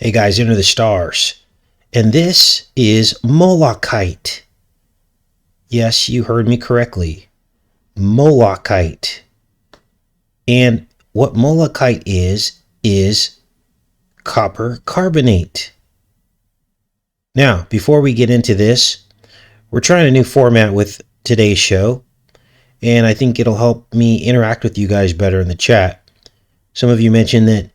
Hey guys, enter the stars. And this is MOLOCHITE. Yes, you heard me correctly. MOLOCHITE. And what MOLOCHITE is copper carbonate. Now, before we get into this, we're trying a new format with today's show, and I think it'll help me interact with you guys better in the chat. Some of you mentioned that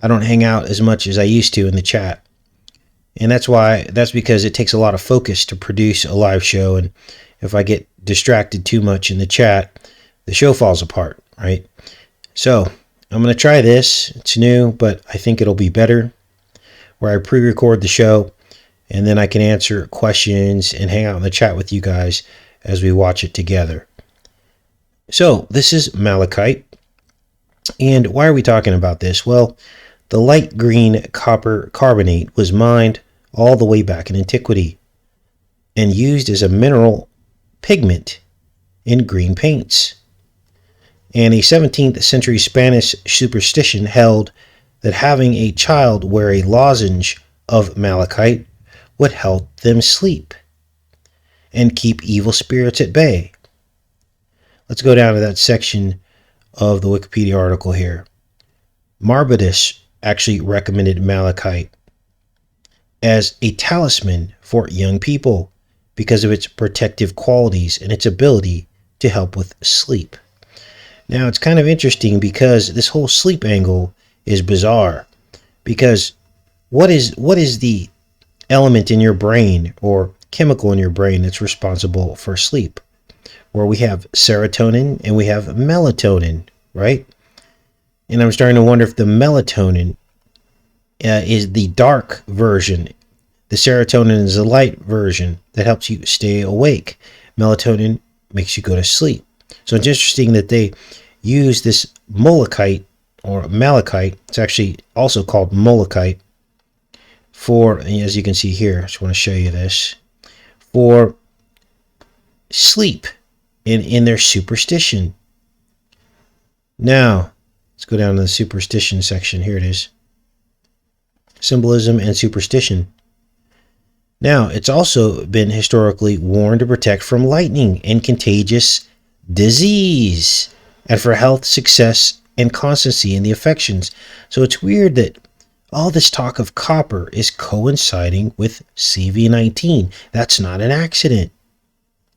I don't hang out as much as I used to in the chat. And that's because it takes a lot of focus to produce a live show. And if I get distracted too much in the chat, the show falls apart, right? So I'm going to try this. It's new, but I think it'll be better, where I pre-record the show and then I can answer questions and hang out in the chat with you guys as we watch it together. So this is malachite. And why are we talking about this? Well, the light green copper carbonate was mined all the way back in antiquity and used as a mineral pigment in green paints. And a 17th century Spanish superstition held that having a child wear a lozenge of malachite would help them sleep and keep evil spirits at bay. Let's go down to that section of the Wikipedia article here. Marbodus actually recommended malachite as a talisman for young people because of its protective qualities and its ability to help with sleep. Now, it's kind of interesting because this whole sleep angle is bizarre, because what is the element in your brain or chemical in your brain that's responsible for sleep? Where we have serotonin and we have melatonin, right? And I'm starting to wonder if the melatonin is the dark version. The serotonin is the light version that helps you stay awake. Melatonin makes you go to sleep. So it's interesting that they use this molachite or malachite. It's actually also called molachite for, as you can see here, I just want to show you this, for sleep in their superstition. Now, let's go down to the superstition section. Here it is. Symbolism and superstition. Now, it's also been historically worn to protect from lightning and contagious disease, and for health, success, and constancy in the affections. So it's weird that all this talk of copper is coinciding with CV19. That's not an accident.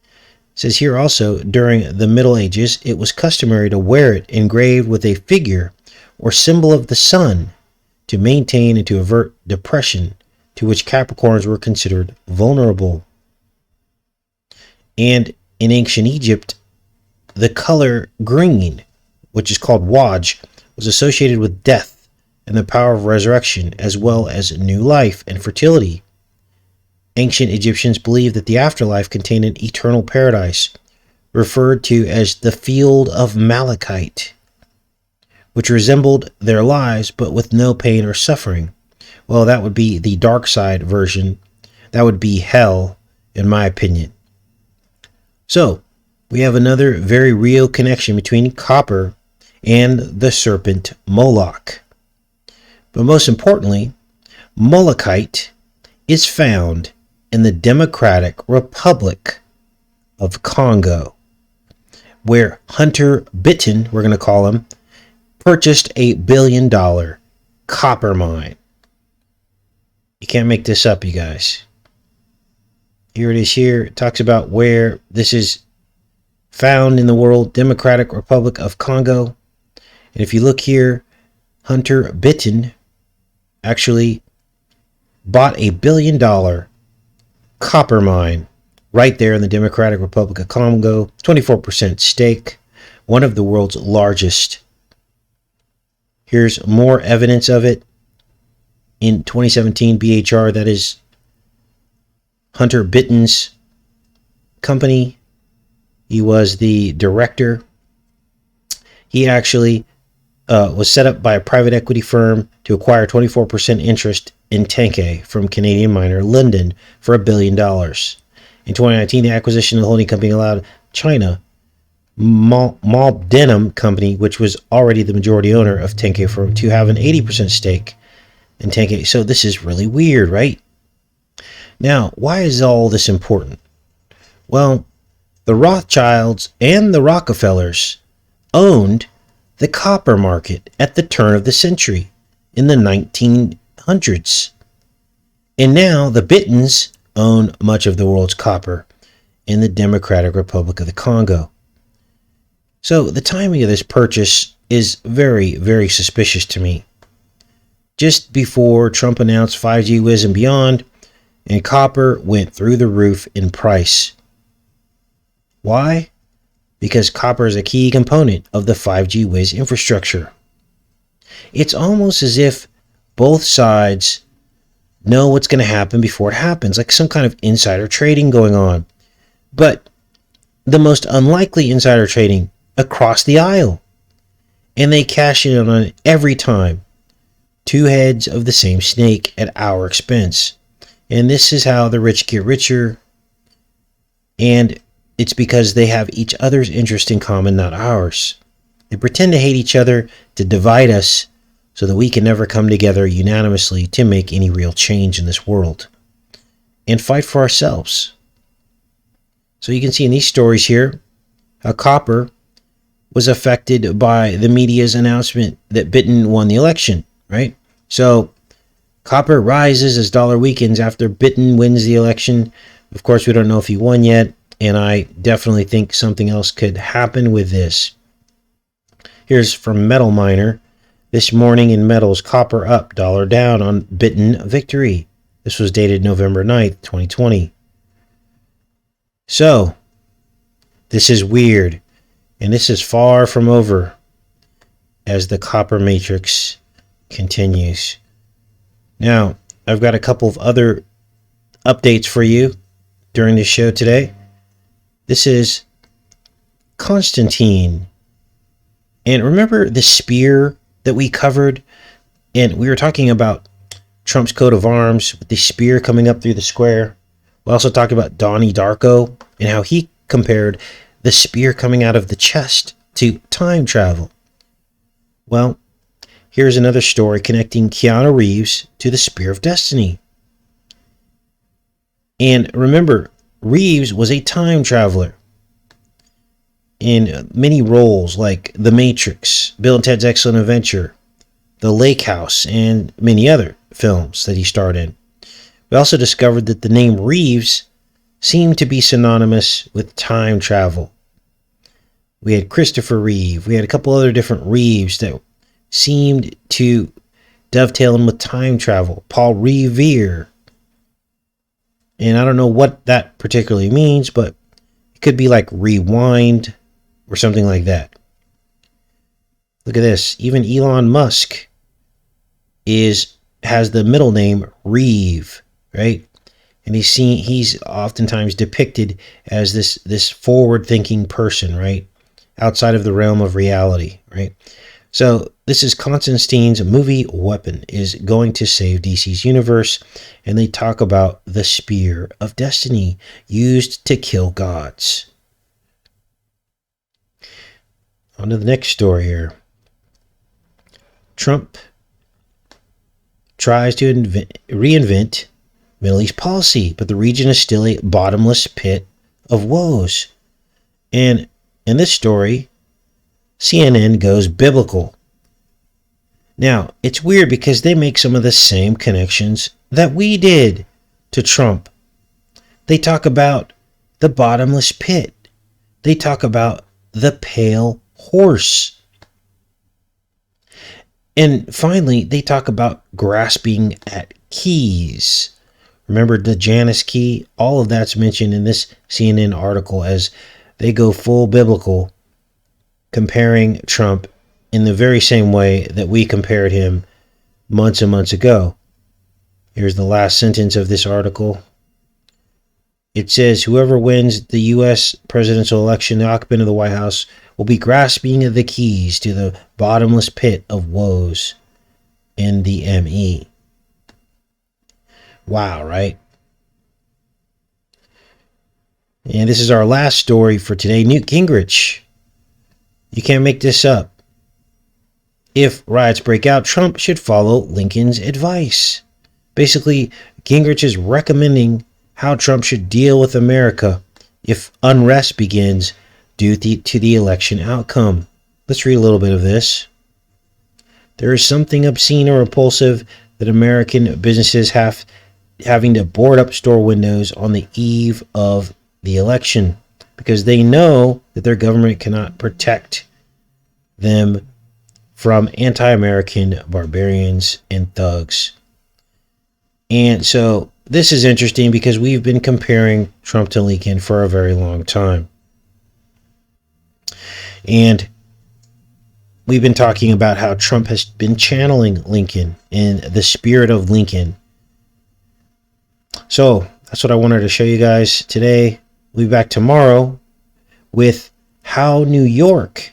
It says here also, during the Middle Ages, it was customary to wear it engraved with a figure or symbol of the sun to maintain and to avert depression, to which Capricorns were considered vulnerable. And in ancient Egypt, the color green, which is called waj, was associated with death and the power of resurrection, as well as new life and fertility. Ancient Egyptians believed that the afterlife contained an eternal paradise, referred to as the field of malachite, which resembled their lives but with no pain or suffering. Well, that would be the dark side version. That would be hell, in my opinion. So, we have another very real connection between copper and the serpent Moloch. But most importantly, malachite is found in the Democratic Republic of Congo, where Hunter Bitten, we're going to call him, purchased $1 billion copper mine. You can't make this up, you guys. Here it is here. It talks about where this is found in the world, Democratic Republic of Congo. And if you look here, Hunter Bitten actually bought $1 billion copper mine right there in the Democratic Republic of Congo, 24% stake, one of the world's largest. Here's more evidence of it. In 2017, BHR, that is Hunter Bitten's company, he was the director. He actually was set up by a private equity firm to acquire 24% interest in Tenke from Canadian miner Linden for $1 billion. In 2019, the acquisition of the holding company allowed China Molybdenum Company, which was already the majority owner of Tenke, to have an 80% stake and 10K. So this is really weird, right? Now, why is all this important? Well, the Rothschilds and the Rockefellers owned the copper market at the turn of the century in the 1900s. And now the Bittons own much of the world's copper in the Democratic Republic of the Congo. So the timing of this purchase is very, very suspicious to me. Just before Trump announced 5G Whiz and beyond, and copper went through the roof in price. Why? Because copper is a key component of the 5G Whiz infrastructure. It's almost as if both sides know what's going to happen before it happens, like some kind of insider trading going on. But the most unlikely insider trading across the aisle. And they cash in on it every time. Two heads of the same snake at our expense. And this is how the rich get richer. And it's because they have each other's interest in common, not ours. They pretend to hate each other to divide us so that we can never come together unanimously to make any real change in this world and fight for ourselves. So you can see in these stories here how copper was affected by the media's announcement that Bitten won the election, right? So copper rises as dollar weakens after Bitten wins the election. Of course, we don't know if he won yet, and I definitely think something else could happen with this. Here's from Metal Miner. This morning in metals, copper up, dollar down on Bitten victory. This was dated November 9th, 2020. So, this is weird, and this is far from over as the copper matrix continues. Now, I've got a couple of other updates for you during this show today. This is Constantine. And remember the spear that we covered? And we were talking about Trump's coat of arms with the spear coming up through the square. We also talked about Donnie Darko and how he compared the spear coming out of the chest to time travel. Well, here's another story connecting Keanu Reeves to the Spear of Destiny. And remember, Reeves was a time traveler in many roles like The Matrix, Bill and Ted's Excellent Adventure, The Lake House, and many other films that he starred in. We also discovered that the name Reeves seemed to be synonymous with time travel. We had Christopher Reeve. We had a couple other different Reeves that seemed to dovetail in with time travel. Paul Revere. And I don't know what that particularly means, but it could be like rewind or something like that. Look at this. Even Elon Musk has the middle name Reeve, right? And he's oftentimes depicted as this forward-thinking person, right? Outside of the realm of reality, right? So this is Constantine's movie Weapon is going to save DC's universe, and they talk about the Spear of Destiny used to kill gods. On to the next story here. Trump tries to reinvent Middle East policy, but the region is still a bottomless pit of woes. And in this story, CNN goes biblical. Now, it's weird because they make some of the same connections that we did to Trump. They talk about the bottomless pit. They talk about the pale horse. And finally, they talk about grasping at keys. Remember the Janus key? All of that's mentioned in this CNN article as they go full biblical, comparing Trump in the very same way that we compared him months and months ago. Here's the last sentence of this article. It says, whoever wins the U.S. presidential election, the occupant of the White House, will be grasping the keys to the bottomless pit of woes in the ME. Wow, right? And this is our last story for today. Newt Gingrich. You can't make this up. If riots break out, Trump should follow Lincoln's advice. Basically, Gingrich is recommending how Trump should deal with America if unrest begins due to the election outcome. Let's read a little bit of this. There is something obscene or repulsive that American businesses having to board up store windows on the eve of the election because they know that their government cannot protect them from anti-American barbarians and thugs. And so this is interesting because we've been comparing Trump to Lincoln for a very long time. And we've been talking about how Trump has been channeling Lincoln and the spirit of Lincoln. So that's what I wanted to show you guys today. We'll be back tomorrow with how New York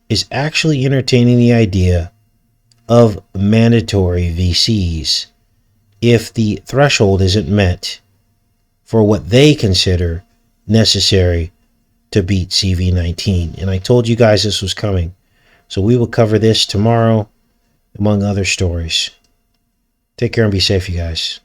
is actually entertaining the idea of mandatory VCs if the threshold isn't met for what they consider necessary to beat CV-19. And I told you guys this was coming. So we will cover this tomorrow, among other stories. Take care and be safe, you guys.